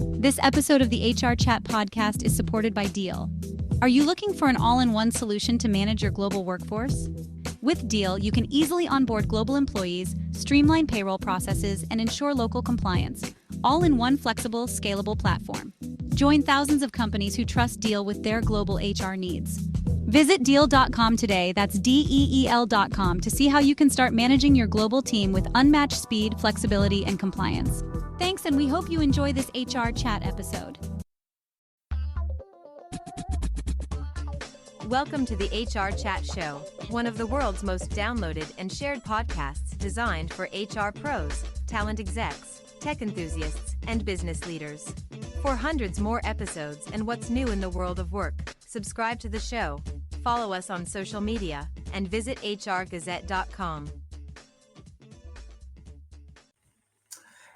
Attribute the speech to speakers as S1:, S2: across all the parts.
S1: This episode of the HR Chat podcast is supported by Deal. Are you looking for an all-in-one solution to manage your global workforce? With Deal, you can easily onboard global employees, streamline payroll processes, and ensure local compliance, all in one flexible, scalable platform. Join thousands of companies who trust Deal with their global HR needs. Visit Deal.com today, that's DEEL.com, to see how you can start managing your global team with unmatched speed, flexibility, and compliance. Thanks, and we hope you enjoy this HR Chat episode.
S2: Welcome to the HR Chat Show, one of the world's most downloaded and shared podcasts designed for HR pros, talent execs, tech enthusiasts, and business leaders. For hundreds more episodes and what's new in the world of work, subscribe to the show, follow us on social media, and visit HRgazette.com.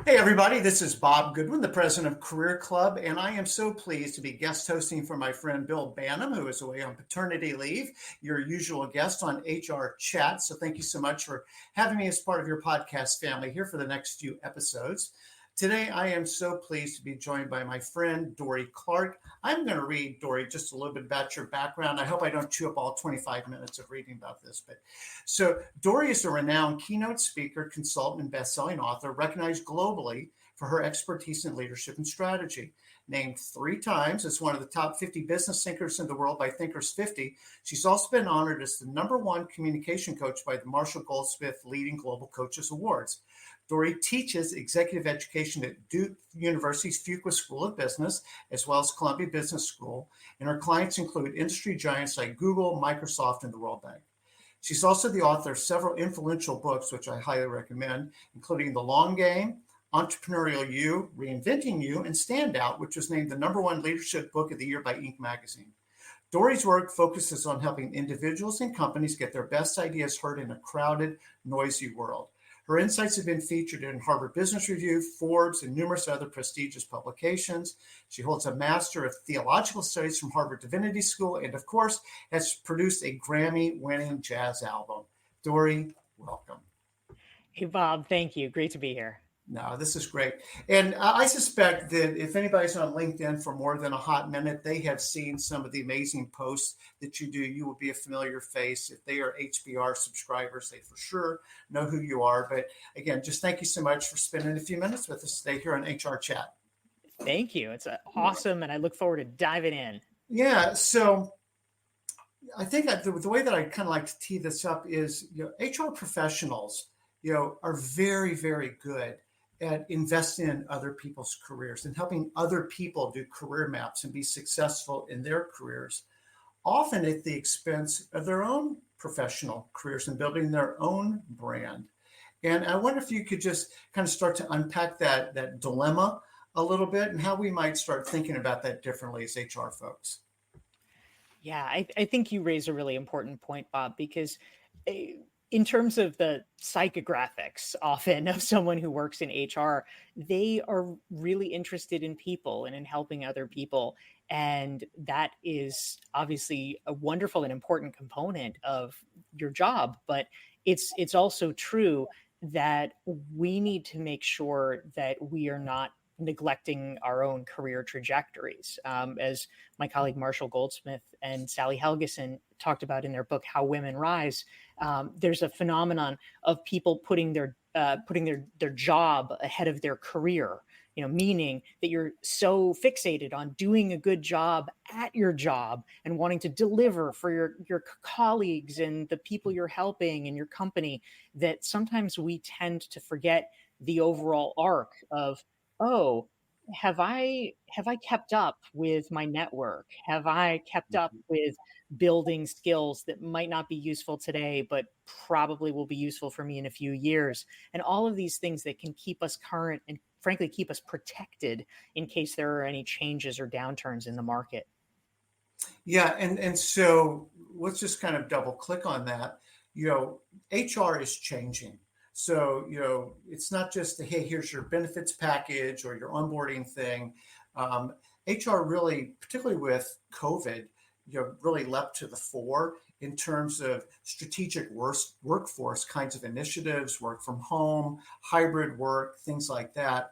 S3: Hey everybody, this is Bob Goodwin, the president of Career Club, and I am so pleased to be guest hosting for my friend Bill Banham, who is away on paternity leave, your usual guest on HR Chat. So thank you so much for having me as part of your podcast family here for the next few episodes. Today, I am so pleased to be joined by my friend, Dorie Clark. I'm going to read, Dorie, just a little bit about your background. I hope I don't chew up all 25 minutes of reading about this. So Dorie is a renowned keynote speaker, consultant, and best-selling author, recognized globally for her expertise in leadership and strategy. Named 3 times as one of the top 50 business thinkers in the world by Thinkers 50, she's also been honored as the #1 communication coach by the Marshall Goldsmith Leading Global Coaches Awards. Dorie teaches executive education at Duke University's Fuqua School of Business, as well as Columbia Business School, and her clients include industry giants like Google, Microsoft, and the World Bank. She's also the author of several influential books, which I highly recommend, including The Long Game, Entrepreneurial You, Reinventing You, and Standout, which was named the #1 leadership book of the year by Inc. magazine. Dorie's work focuses on helping individuals and companies get their best ideas heard in a crowded, noisy world. Her insights have been featured in Harvard Business Review, Forbes, and numerous other prestigious publications. She holds a Master of Theological Studies from Harvard Divinity School and, of course, has produced a Grammy-winning jazz album. Dorie, welcome.
S4: Hey, Bob. Thank you. Great to be here.
S3: No, this is great. And I suspect that if anybody's on LinkedIn for more than a hot minute, they have seen some of the amazing posts that you do. You will be a familiar face. If they are HBR subscribers, they for sure know who you are. But again, just thank you so much for spending a few minutes with us today here on HR Chat.
S4: Thank you. It's awesome. And I look forward to diving in.
S3: Yeah. So I think that the way that I kind of like to tee this up is, HR professionals, are very, very good at investing in other people's careers and helping other people do career maps and be successful in their careers, often at the expense of their own professional careers and building their own brand. And I wonder if you could just kind of start to unpack that dilemma a little bit and how we might start thinking about that differently as HR folks.
S4: Yeah, I think you raise a really important point, Bob, because in terms of the psychographics often of someone who works in HR, they are really interested in people and in helping other people. And that is obviously a wonderful and important component of your job. But it's also true that we need to make sure that we are not neglecting our own career trajectories. As my colleague Marshall Goldsmith and Sally Helgeson talked about in their book, How Women Rise, there's a phenomenon of people putting their job ahead of their career, meaning that you're so fixated on doing a good job at your job and wanting to deliver for your colleagues and the people you're helping and your company that sometimes we tend to forget the overall arc of, oh, have I kept up with my network? Have I kept up with building skills that might not be useful today, but probably will be useful for me in a few years? And all of these things that can keep us current and frankly, keep us protected in case there are any changes or downturns in the market.
S3: Yeah. And so let's just kind of double click on that. HR is changing. So, it's not just, hey, here's your benefits package or your onboarding thing. HR really, particularly with COVID, really leapt to the fore in terms of strategic workforce kinds of initiatives, work from home, hybrid work, things like that.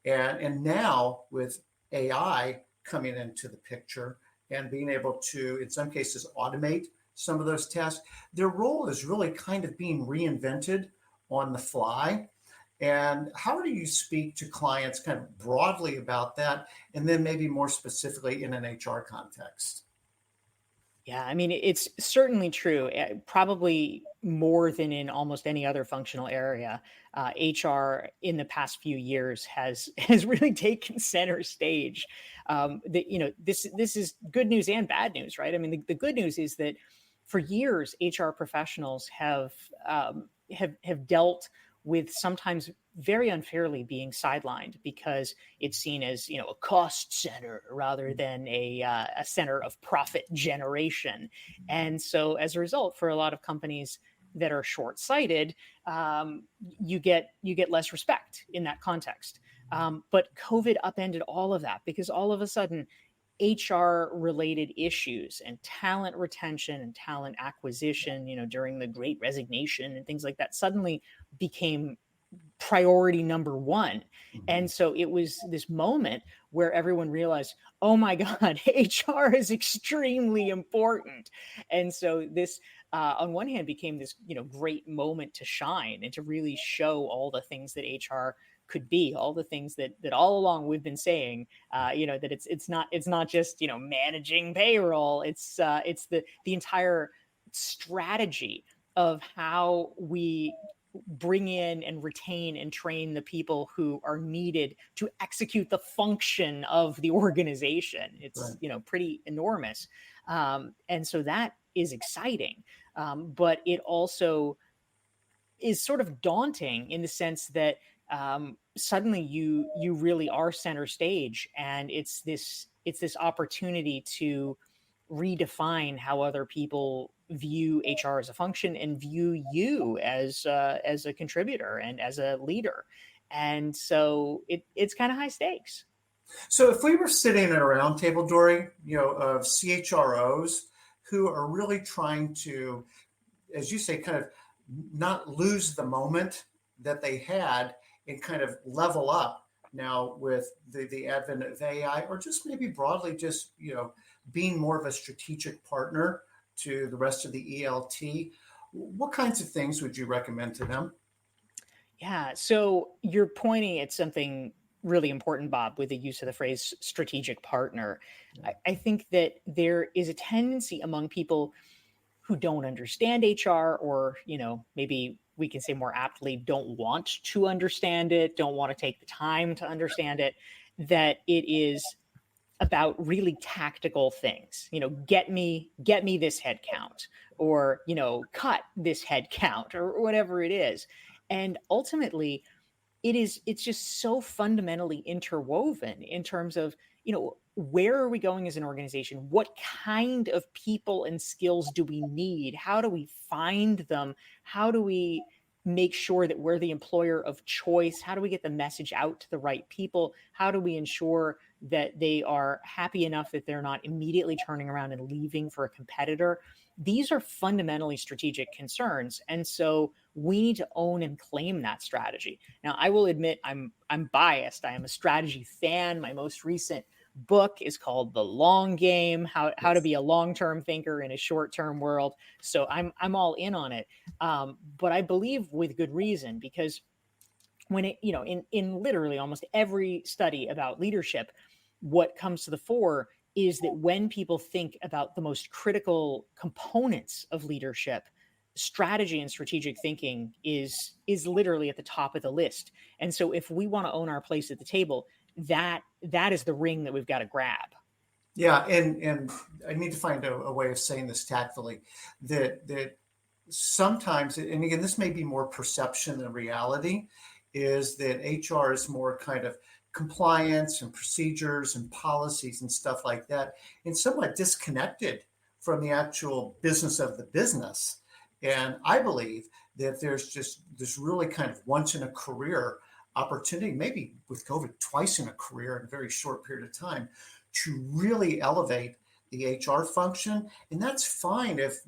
S3: And now with AI coming into the picture and being able to, in some cases, automate some of those tasks, their role is really kind of being reinvented on the fly. And how do you speak to clients kind of broadly about that, and then maybe more specifically in an HR context?
S4: Yeah, I mean, it's certainly true. Probably more than in almost any other functional area, HR in the past few years has has really taken center stage. That this is good news and bad news, right? I mean, the good news is that for years, HR professionals have dealt with sometimes very unfairly being sidelined because it's seen as a cost center rather than a center of profit generation. And so as a result, for a lot of companies that are short-sighted, you get less respect in that context. But COVID upended all of that because all of a sudden HR related issues and talent retention and talent acquisition, during the Great Resignation and things like that suddenly became priority number one. And so it was this moment where everyone realized, oh my God, HR is extremely important. And so this, on one hand, became this, great moment to shine and to really show all the things that HR could be, all the things that all along we've been saying, that it's not just, managing payroll. It's the entire strategy of how we bring in and retain and train the people who are needed to execute the function of the organization. It's,
S3: Right.
S4: pretty enormous. And so that is exciting. But it also is sort of daunting in the sense that suddenly you really are center stage, and it's this opportunity to redefine how other people view HR as a function and view you as a contributor and as a leader. And so it's kind of high stakes.
S3: So if we were sitting at a round table, Dorie, of CHROs who are really trying to, as you say, kind of not lose the moment that they had and kind of level up now with the advent of AI, or just maybe broadly just, being more of a strategic partner to the rest of the ELT, what kinds of things would you recommend to them?
S4: Yeah. So you're pointing at something really important, Bob, with the use of the phrase strategic partner. I think that there is a tendency among people who don't understand HR, or, maybe we can say more aptly, don't want to understand it, don't want to take the time to understand it, that it is about really tactical things. Get me this head count, or, cut this head count, or whatever it is. And ultimately, it's just so fundamentally interwoven in terms of, where are we going as an organization? What kind of people and skills do we need? How do we find them? How do we make sure that we're the employer of choice? How do we get the message out to the right people? How do we ensure that they are happy enough that they're not immediately turning around and leaving for a competitor? These are fundamentally strategic concerns. And so we need to own and claim that strategy. Now, I will admit I'm biased. I am a strategy fan. My most recent book is called The Long Game, how to be a long-term thinker in a short-term world. So I'm all in on it. But I believe with good reason, because when it, in literally almost every study about leadership, what comes to the fore is that when people think about the most critical components of leadership, strategy and strategic thinking is literally at the top of the list. And so if we want to own our place at the table, that is the ring that we've got to grab.
S3: Yeah, and I need to find a way of saying this tactfully, that sometimes, and again, this may be more perception than reality, is that HR is more kind of compliance and procedures and policies and stuff like that, and somewhat disconnected from the actual business of the business. And I believe that there's just this really kind of once in a career opportunity, maybe with COVID, twice in a career in a very short period of time, to really elevate the HR function. And that's fine if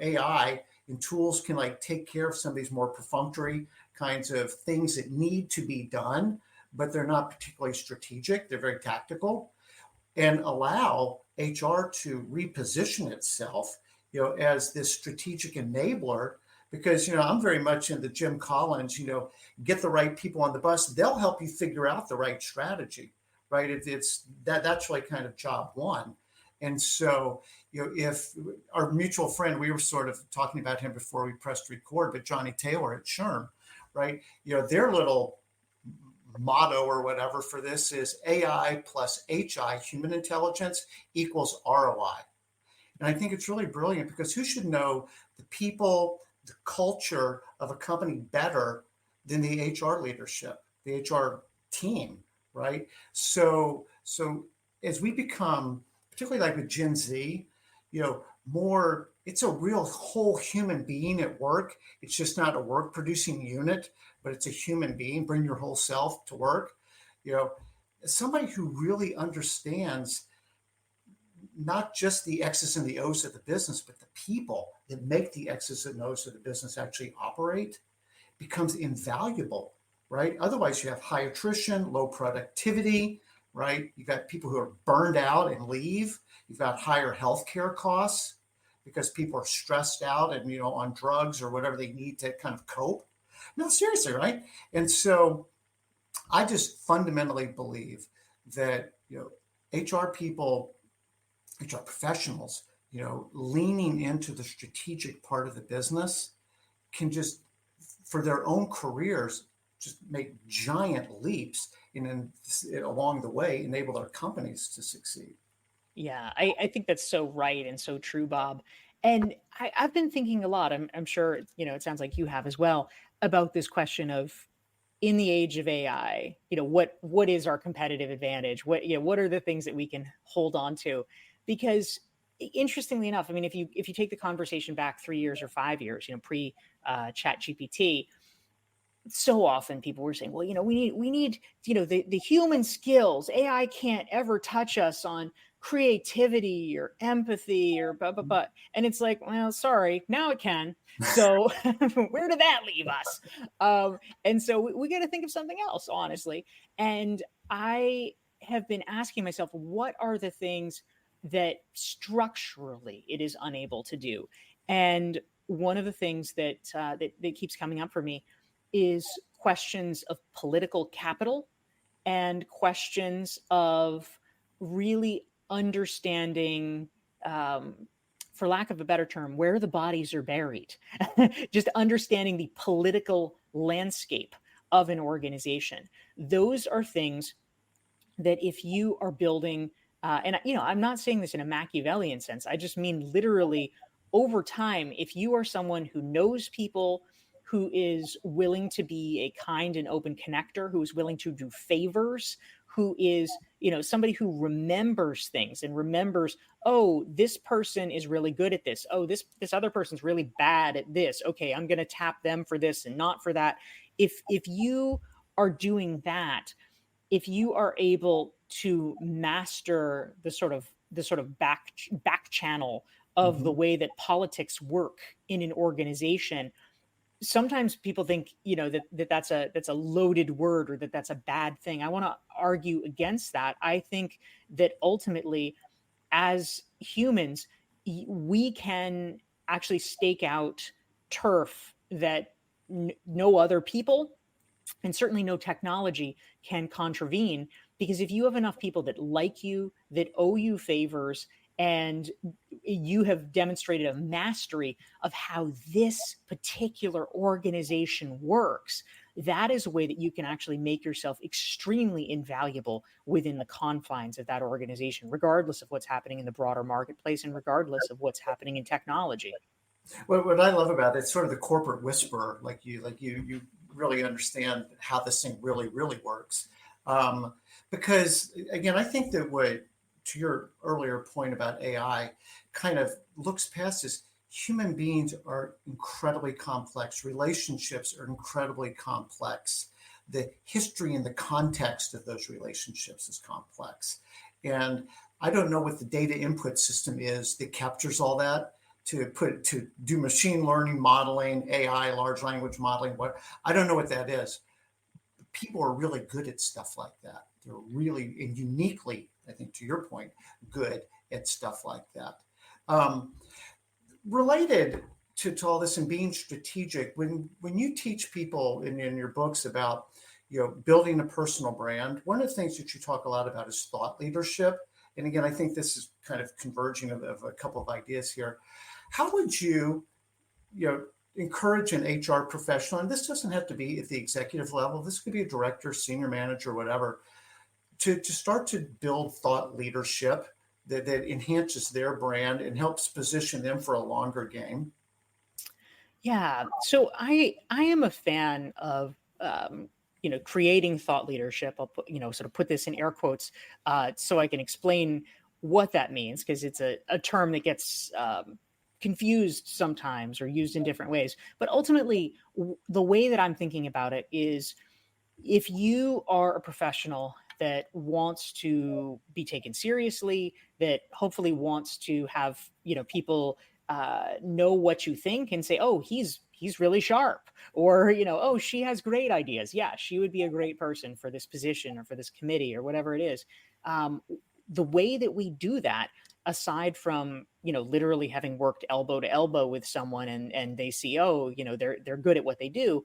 S3: AI and tools can like take care of some of these more perfunctory kinds of things that need to be done. but they're not particularly strategic. They're very tactical, and allow HR to reposition itself, as this strategic enabler. Because, I'm very much in the Jim Collins, get the right people on the bus. They'll help you figure out the right strategy, right? That's really kind of job one. And so, if our mutual friend, we were sort of talking about him before we pressed record, but Johnny Taylor at SHRM, right? Their little motto or whatever for this is AI plus HI, human intelligence, equals ROI. And I think it's really brilliant, because who should know the people, the culture of a company better than the HR leadership, the HR team, right? So as we become, particularly like with Gen Z, more, it's a real whole human being at work. It's just not a work producing unit, but it's a human being. Bring your whole self to work. Somebody who really understands not just the X's and the O's of the business, but the people that make the X's and O's of the business actually operate, becomes invaluable, right? Otherwise, you have high attrition, low productivity, right? You've got people who are burned out and leave. You've got higher healthcare costs because people are stressed out and, on drugs or whatever they need to kind of cope. No, seriously, right? And so I just fundamentally believe that, HR people, HR professionals, leaning into the strategic part of the business can just, for their own careers, just make giant leaps and along the way enable their companies to succeed.
S4: Yeah, I think that's so right and so true, Bob. And I've been thinking a lot. I'm sure, it sounds like you have as well, about this question of, in the age of AI, what is our competitive advantage? What are the things that we can hold on to? Because interestingly enough, I mean, if you take the conversation back 3 years or 5 years, pre Chat GPT, so often people were saying, well, we need, the human skills. AI can't ever touch us on creativity or empathy or blah, blah, blah. And it's like, well, sorry, now it can. So where did that leave us? And so we got to think of something else, honestly. And I have been asking myself, what are the things that structurally it is unable to do? And one of the things that keeps coming up for me is questions of political capital and questions of really understanding, for lack of a better term, where the bodies are buried. Just understanding the political landscape of an organization. Those are things that if you are building, and I'm not saying this in a Machiavellian sense, I just mean literally over time, if you are someone who knows people, who is willing to be a kind and open connector, who is willing to do favors, who is, somebody who remembers things and remembers, oh, this person is really good at this. Oh, this other person's really bad at this. Okay, I'm going to tap them for this and not for that. If you are doing that, if you are able to master the sort of back channel of the way that politics work in an organization, sometimes people think, that's a loaded word, or that's a bad thing. I want to argue against that. I think that ultimately, as humans, we can actually stake out turf that no other people, and certainly no technology, can contravene. Because if you have enough people that like you, that owe you favors, and you have demonstrated a mastery of how this particular organization works, that is a way that you can actually make yourself extremely invaluable within the confines of that organization, regardless of what's happening in the broader marketplace and regardless of what's happening in technology.
S3: Well, what I love about it, it's sort of the corporate whisperer, like you really understand how this thing really, really works. Because again, I think that what, to your earlier point about AI, kind of looks past this. Human beings are incredibly complex. Relationships are incredibly complex. The history and the context of those relationships is complex. And I don't know what the data input system is that captures all that to do machine learning modeling, AI, large language modeling. I don't know what that is. people are really good at stuff like that. They're really and uniquely, I think, to your point, good at stuff like that. Um, Related to all this and being strategic, when you teach people in your books about building a personal brand, one of the things that you talk a lot about is thought leadership. And again, I think this is kind of converging of a couple of ideas here. How would you encourage an HR professional, and this doesn't have to be at the executive level, this could be a director, senior manager, whatever, to start to build thought leadership that enhances their brand and helps position them for a longer game?
S4: Yeah. So I am a fan of creating thought leadership. I'll put, sort of put this in air quotes so I can explain what that means, because it's a term that gets confused sometimes or used in different ways. But ultimately, the way that I'm thinking about it is, if you are a professional that wants to be taken seriously, that hopefully wants to have people know what you think and say, oh, he's really sharp, or oh, she has great ideas. Yeah, she would be a great person for this position or for this committee or whatever it is. The way that we do that, aside from literally having worked elbow to elbow with someone and they see, oh, they're good at what they do,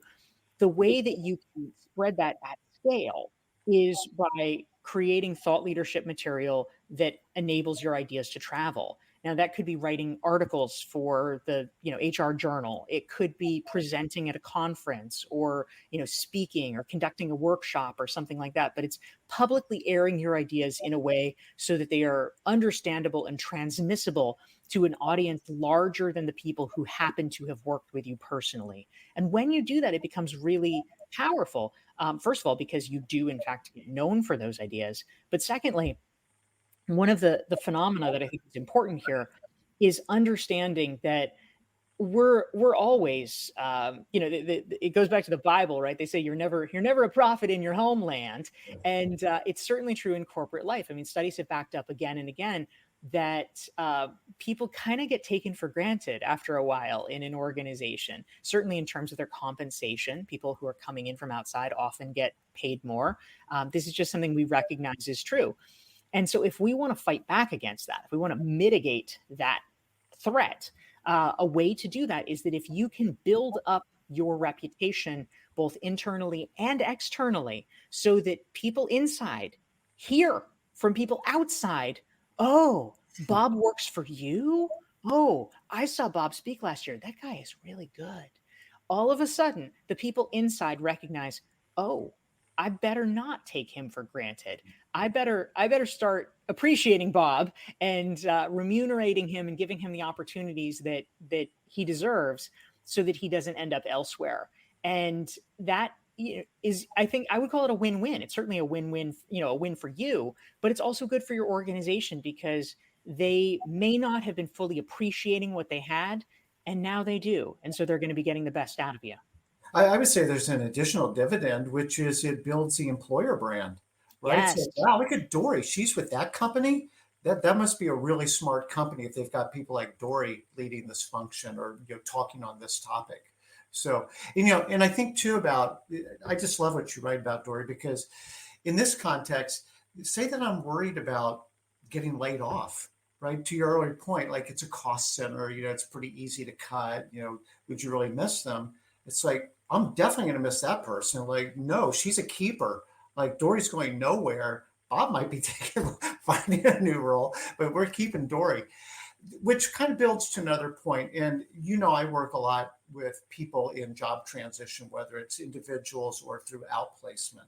S4: the way that you can spread that at scale is by creating thought leadership material that enables your ideas to travel. Now, that could be writing articles for the HR journal. It could be presenting at a conference, or speaking or conducting a workshop or something like that. But it's publicly airing your ideas in a way so that they are understandable and transmissible to an audience larger than the people who happen to have worked with you personally. And when you do that, it becomes really powerful. First of all, because you do in fact get known for those ideas. But secondly, one of the phenomena that I think is important here is understanding that we're always it goes back to the Bible, right? They say you're never a prophet in your homeland, and it's certainly true in corporate life. I mean, studies have backed up again and again that people kind of get taken for granted after a while in an organization, certainly in terms of their compensation. People who are coming in from outside often get paid more. This is just something we recognize is true. And so if we want to fight back against that, if we want to mitigate that threat, a way to do that is that if you can build up your reputation both internally and externally, so that people inside hear from people outside, oh, Bob works for you? Oh, I saw Bob speak last year. That guy is really good. All of a sudden, the people inside recognize, oh, I better not take him for granted. I better start appreciating Bob and remunerating him and giving him the opportunities that he deserves, so that he doesn't end up elsewhere. And that is, I think I would call it a win-win. It's certainly a win-win, a win for you, but it's also good for your organization, because they may not have been fully appreciating what they had, and now they do. And so they're going to be getting the best out of you.
S3: I would say there's an additional dividend, which is it builds the employer brand, right?
S4: Yes.
S3: So, wow, look at Dorie. She's with that company. That must be a really smart company if they've got people like Dorie leading this function, or talking on this topic. So, and I think too I just love what you write about, Dorie, because in this context, say that I'm worried about getting laid off, right? To your earlier point, like it's a cost center, it's pretty easy to cut, would you really miss them? It's like, I'm definitely going to miss that person. Like, no, she's a keeper. Like, Dorie's going nowhere. Bob might be finding a new role, but we're keeping Dorie, which kind of builds to another point. And, I work a lot with people in job transition, whether it's individuals or through outplacement.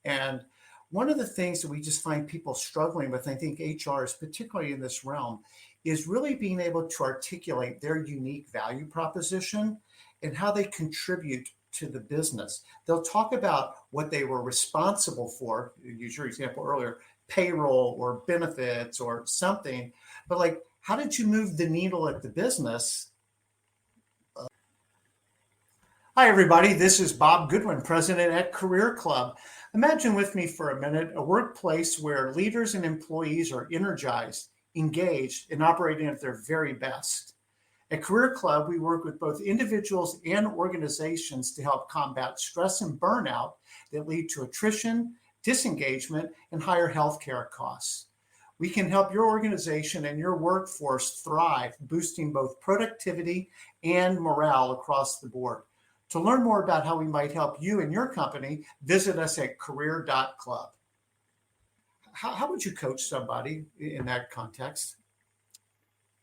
S3: And one of the things that we just find people struggling with, I think HR is particularly in this realm, is really being able to articulate their unique value proposition and how they contribute to the business. They'll talk about what they were responsible for, use your example earlier, payroll or benefits or something, but like, how did you move the needle at the business? Hi, everybody. This is Bob Goodwin, president at Career Club. Imagine with me for a minute a workplace where leaders and employees are energized, engaged, and operating at their very best. At Career Club, we work with both individuals and organizations to help combat stress and burnout that lead to attrition, disengagement, and higher healthcare costs. We can help your organization and your workforce thrive, boosting both productivity and morale across the board. To learn more about how we might help you and your company, visit us at career.club. How would you coach somebody in that context?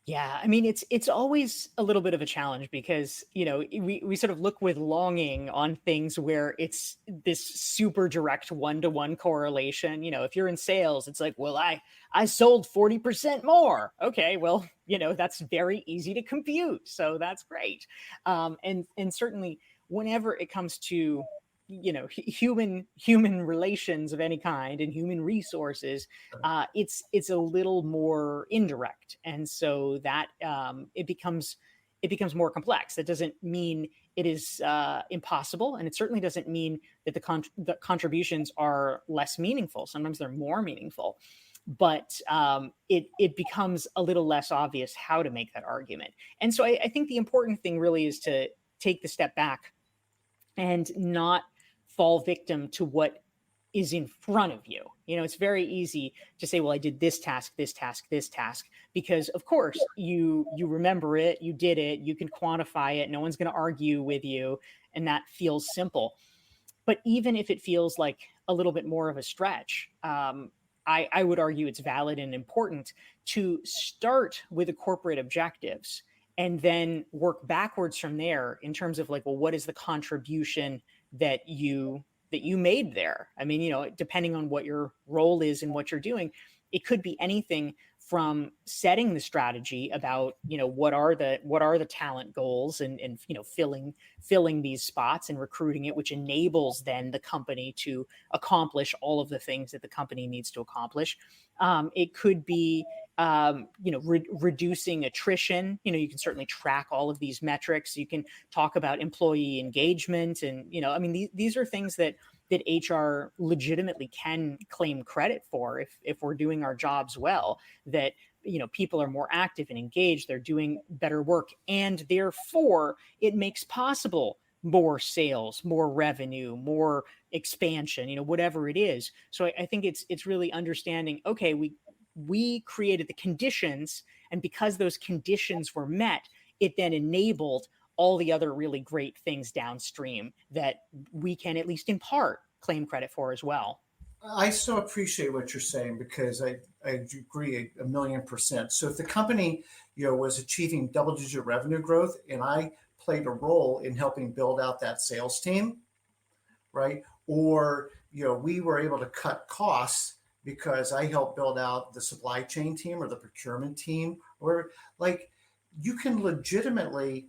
S4: Yeah, I mean, it's always a little bit of a challenge because, we sort of look with longing on things where it's this super direct one-to-one correlation. If you're in sales, it's like, well, I sold 40% more. Okay, well, that's very easy to compute. So that's great. And certainly whenever it comes to human relations of any kind and human resources, it's a little more indirect, and so that it becomes more complex. That doesn't mean it is impossible, and it certainly doesn't mean that the contributions are less meaningful. Sometimes they're more meaningful, but it becomes a little less obvious how to make that argument. And so I think the important thing really is to take the step back and not fall victim to what is in front of you. It's very easy to say, well, I did this task, because of course you remember it, you did it, you can quantify it, no one's going to argue with you, and that feels simple. But even if it feels like a little bit more of a stretch, I would argue it's valid and important to start with the corporate objectives and then work backwards from there in terms of like, well, what is the contribution that you made there? I mean, depending on what your role is and what you're doing, it could be anything from setting the strategy about, what are the talent goals and filling these spots and recruiting it, which enables then the company to accomplish all of the things that the company needs to accomplish. It could be reducing attrition. You can certainly track all of these metrics. You can talk about employee engagement, and these are things that HR legitimately can claim credit for if we're doing our jobs well. That people are more active and engaged, they're doing better work, and therefore it makes possible more sales, more revenue, more expansion, whatever it is. So I think it's really understanding, okay, we created the conditions, and because those conditions were met, it then enabled all the other really great things downstream that we can, at least in part, claim credit for as well.
S3: I so appreciate what you're saying, because I agree 1,000,000%. So if the company, was achieving double-digit revenue growth, and I played a role in helping build out that sales team, right? Or, we were able to cut costs because I helped build out the supply chain team or the procurement team, or like, you can legitimately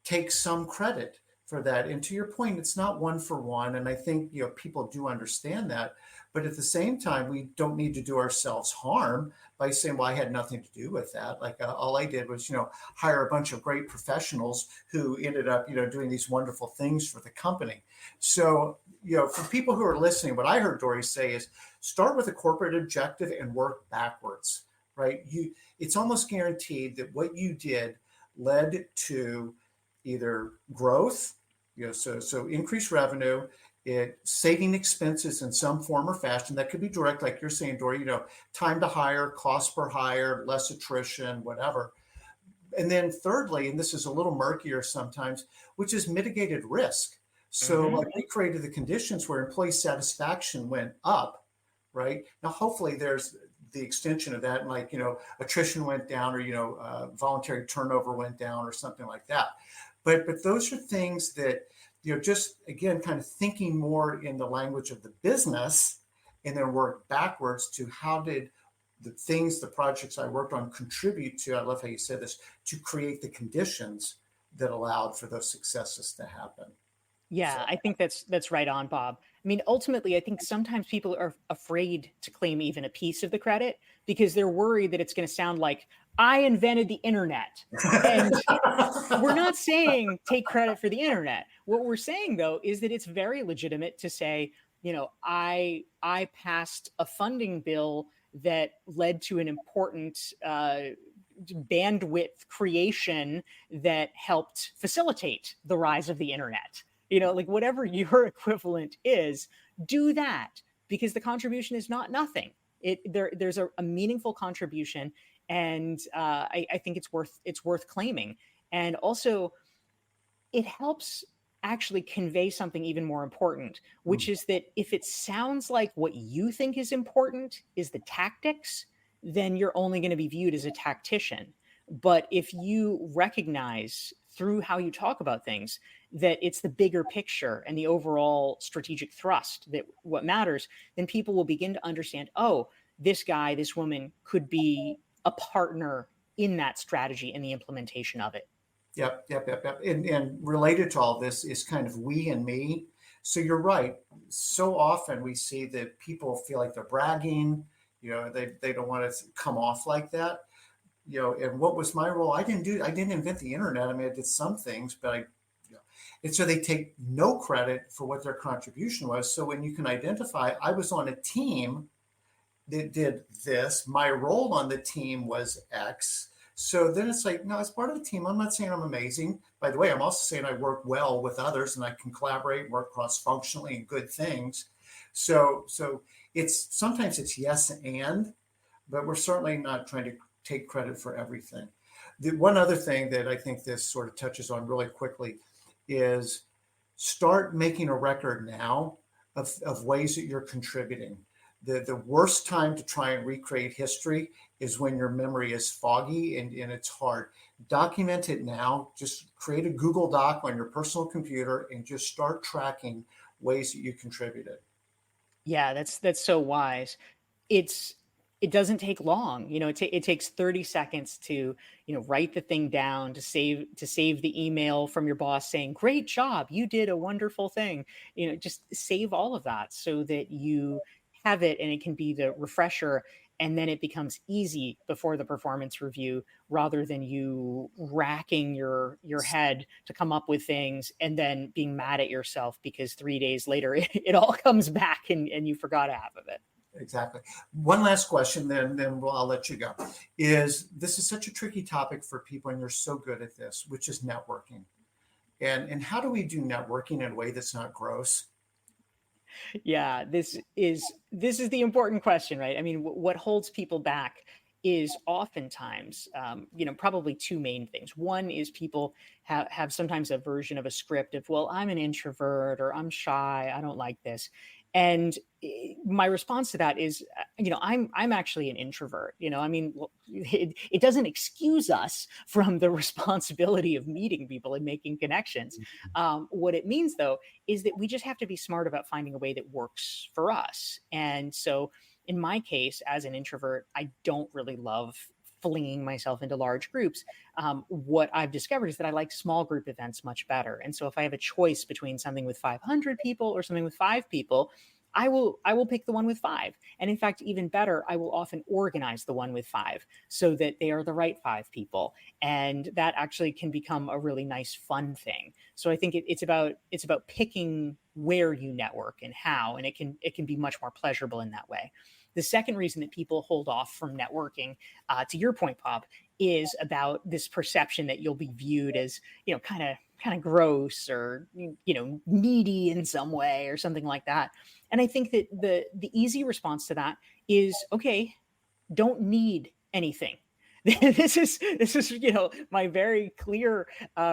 S3: take some credit for that. And to your point, it's not one for one. And I think, people do understand that. But at the same time, we don't need to do ourselves harm by saying, well, I had nothing to do with that. Like all I did was, hire a bunch of great professionals who ended up, doing these wonderful things for the company. So, for people who are listening, what I heard Dorie say is start with a corporate objective and work backwards, right? It's almost guaranteed that what you did led to either growth, so increased revenue, saving expenses in some form or fashion. That could be direct, like you're saying, Dorie, time to hire, cost per hire, less attrition, whatever. And then thirdly, and this is a little murkier sometimes, which is mitigated risk. So like we created the conditions where employee satisfaction went up, right? Now, hopefully there's the extension of that, and like, attrition went down, or, voluntary turnover went down, or something like that. But those are things that, just again, kind of thinking more in the language of the business, and then work backwards to how did the projects I worked on contribute to, I love how you said this, to create the conditions that allowed for those successes to happen.
S4: Yeah,
S3: So,
S4: I think that's right on, Bob. I mean, ultimately, I think sometimes people are afraid to claim even a piece of the credit because they're worried that it's going to sound like I invented the internet. And we're not saying take credit for the internet. What we're saying, though, is that it's very legitimate to say, I passed a funding bill that led to an important bandwidth creation that helped facilitate the rise of the internet. Like whatever your equivalent is, do that, because the contribution is not nothing. There's a meaningful contribution, and I think it's worth claiming. And also, it helps actually convey something even more important, which is that if it sounds like what you think is important is the tactics, then you're only going to be viewed as a tactician. But if you recognize through how you talk about things that it's the bigger picture and the overall strategic thrust that what matters, then people will begin to understand, oh, this guy, this woman could be a partner in that strategy and the implementation of it.
S3: Yep. And related to all this is kind of we and me. So you're right. So often we see that people feel like they're bragging, they don't want to come off like that. And what was my role? I didn't invent the internet. I mean, I did some things, but and so they take no credit for what their contribution was. So when you can identify, I was on a team that did this, my role on the team was X. So then it's like, no, as part of the team, I'm not saying I'm amazing. By the way, I'm also saying I work well with others and I can collaborate, work cross-functionally and good things. So sometimes it's yes and, but we're certainly not trying to take credit for everything. The one other thing that I think this sort of touches on really quickly is start making a record now of ways that you're contributing. The worst time to try and recreate history is when your memory is foggy and it's hard. Document it now. Just create a Google Doc on your personal computer and just start tracking ways that you contributed.
S4: Yeah, that's so wise. It doesn't take long. It takes 30 seconds to, write the thing down, to save the email from your boss saying, "Great job, you did a wonderful thing." Just save all of that so that you have it and it can be the refresher, and then it becomes easy before the performance review, rather than you racking your head to come up with things and then being mad at yourself because 3 days later it all comes back and you forgot half of it.
S3: Exactly. One last question, then I'll let you go. This is such a tricky topic for people, and you're so good at this, which is networking. And how do we do networking in a way that's not gross?
S4: Yeah, this is the important question, right? I mean, what holds people back is oftentimes, probably two main things. One is people have sometimes a version of a script of, well, I'm an introvert, or I'm shy, I don't like this. And my response to that is, I'm actually an introvert. I mean, it doesn't excuse us from the responsibility of meeting people and making connections. What it means, though, is that we just have to be smart about finding a way that works for us. And so in my case, as an introvert, I don't really love flinging myself into large groups. What I've discovered is that I like small group events much better. And so if I have a choice between something with 500 people or something with 5 people, I will pick the one with 5. And in fact, even better, I will often organize the one with 5 so that they are the right 5 people. And that actually can become a really nice, fun thing. So I think it's about picking where you network and how, and it can be much more pleasurable in that way. The second reason that people hold off from networking, to your point, Bob, is about this perception that you'll be viewed as, kind of gross or, needy in some way or something like that. And I think that the easy response to that is, okay, don't need anything. This is my very clear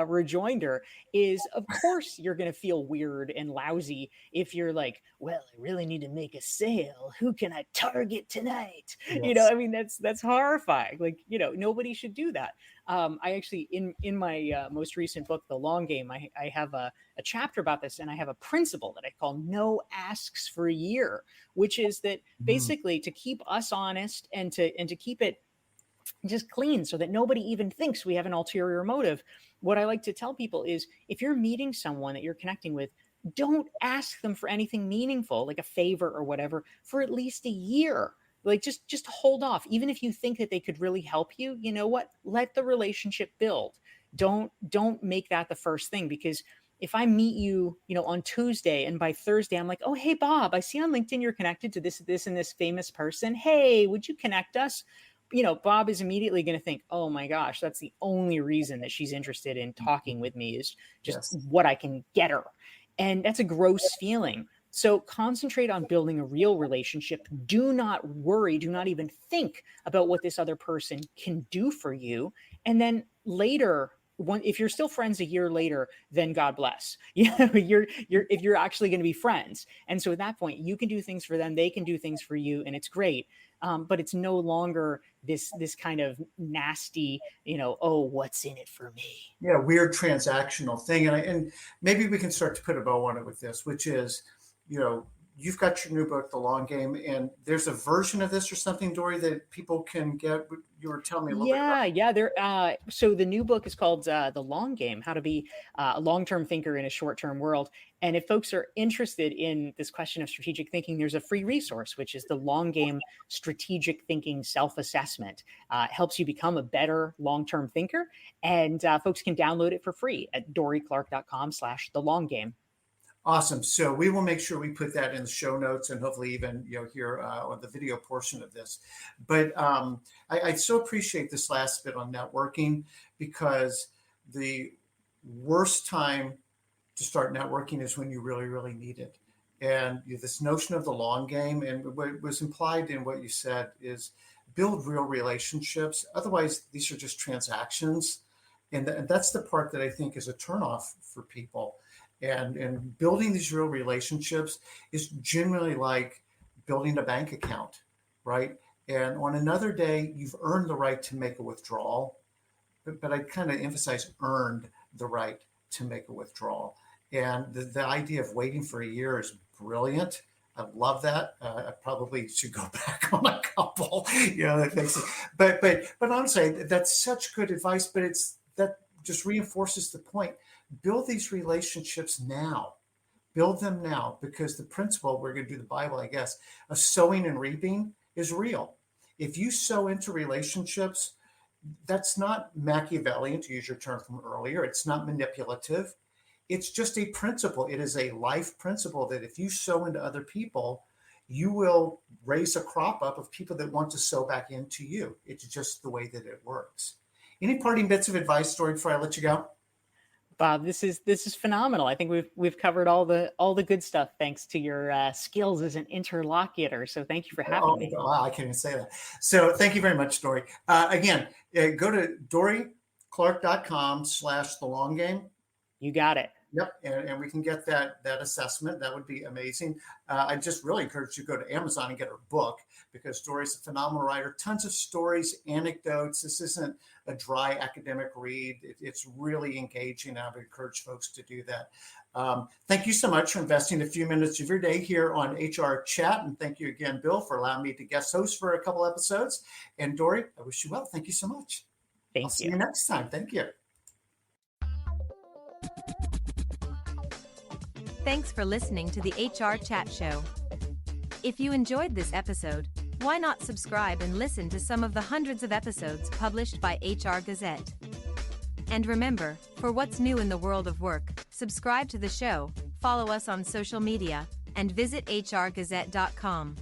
S4: rejoinder is, of course you're going to feel weird and lousy if you're like, well, I really need to make a sale, who can I target tonight?
S3: Yes.
S4: I mean, that's horrifying. Like, nobody should do that. I actually, in my most recent book, The Long Game, I have a chapter about this, and I have a principle that I call no asks for a year, which is that basically to keep us honest and to keep it just clean so that nobody even thinks we have an ulterior motive. What I like to tell people is, if you're meeting someone that you're connecting with, don't ask them for anything meaningful, like a favor or whatever, for at least a year. Like just hold off. Even if you think that they could really help you, you know what? Let the relationship build. Don't make that the first thing, because if I meet you, on Tuesday, and by Thursday I'm like, oh, hey, Bob, I see on LinkedIn you're connected to this and this famous person. Hey, would you connect us? Bob is immediately going to think, oh my gosh, that's the only reason that she's interested in talking with me is just
S3: Yes.
S4: what I can get her. And that's a gross feeling. So concentrate on building a real relationship. Do not worry. Do not even think about what this other person can do for you. And then later, if you're still friends a year later, then God bless. If you're actually going to be friends. And so at that point, you can do things for them, they can do things for you, and it's great. But it's no longer this kind of nasty, oh, what's in it for me?
S3: Yeah, weird transactional thing. And maybe we can start to put a bow on it with this, which is, you've got your new book, The Long Game, and there's a version of this or something, Dorie, that people can get. You were telling me a little bit about.
S4: Yeah. So the new book is called The Long Game, How to Be a Long-Term Thinker in a Short-Term World. And if folks are interested in this question of strategic thinking, there's a free resource, which is the Long Game Strategic Thinking Self-Assessment. It helps you become a better long-term thinker. And folks can download it for free at dorieclark.com/thelonggame.
S3: Awesome. So we will make sure we put that in the show notes and hopefully even, here on the video portion of this. But I so appreciate this last bit on networking, because the worst time to start networking is when you really, really need it. And this notion of the long game, and what was implied in what you said, is build real relationships. Otherwise, these are just transactions. And that's the part that I think is a turnoff for people. And building these real relationships is generally like building a bank account, right? And on another day, you've earned the right to make a withdrawal, but I kind of emphasize earned the right to make a withdrawal. And the idea of waiting for a year is brilliant. I love that. I probably should go back on a couple, that makes it. But honestly, that's such good advice. But that just reinforces the point. Build these relationships now. Build them now, because the principle, we're going to do the Bible, I guess, of sowing and reaping is real. If you sow into relationships, that's not Machiavellian, to use your term from earlier. It's not manipulative. It's just a principle. It is a life principle that if you sow into other people, you will raise a crop up of people that want to sow back into you. It's just the way that it works. Any parting bits of advice, Dorie, before I let you go?
S4: Bob, this is phenomenal. I think we've covered all the good stuff thanks to your skills as an interlocutor. So thank you for having me.
S3: Wow, I can't even say that. So thank you very much, Dorie. Again, go to dorieclark.com/thelonggame.
S4: You got it.
S3: Yep, and we can get that assessment. That would be amazing. I just really encourage you to go to Amazon and get her book, because Dorie's a phenomenal writer. Tons of stories, anecdotes. This isn't a dry academic read. It's really engaging. I would encourage folks to do that. Thank you so much for investing a few minutes of your day here on HR Chat. And thank you again, Bill, for allowing me to guest host for a couple episodes. And Dorie, I wish you well. Thank you so much.
S4: I'll
S3: see you next time. Thank you.
S2: Thanks for listening to the HR Chat Show. If you enjoyed this episode, why not subscribe and listen to some of the hundreds of episodes published by HR Gazette? And remember, for what's new in the world of work, subscribe to the show, follow us on social media, and visit hrgazette.com.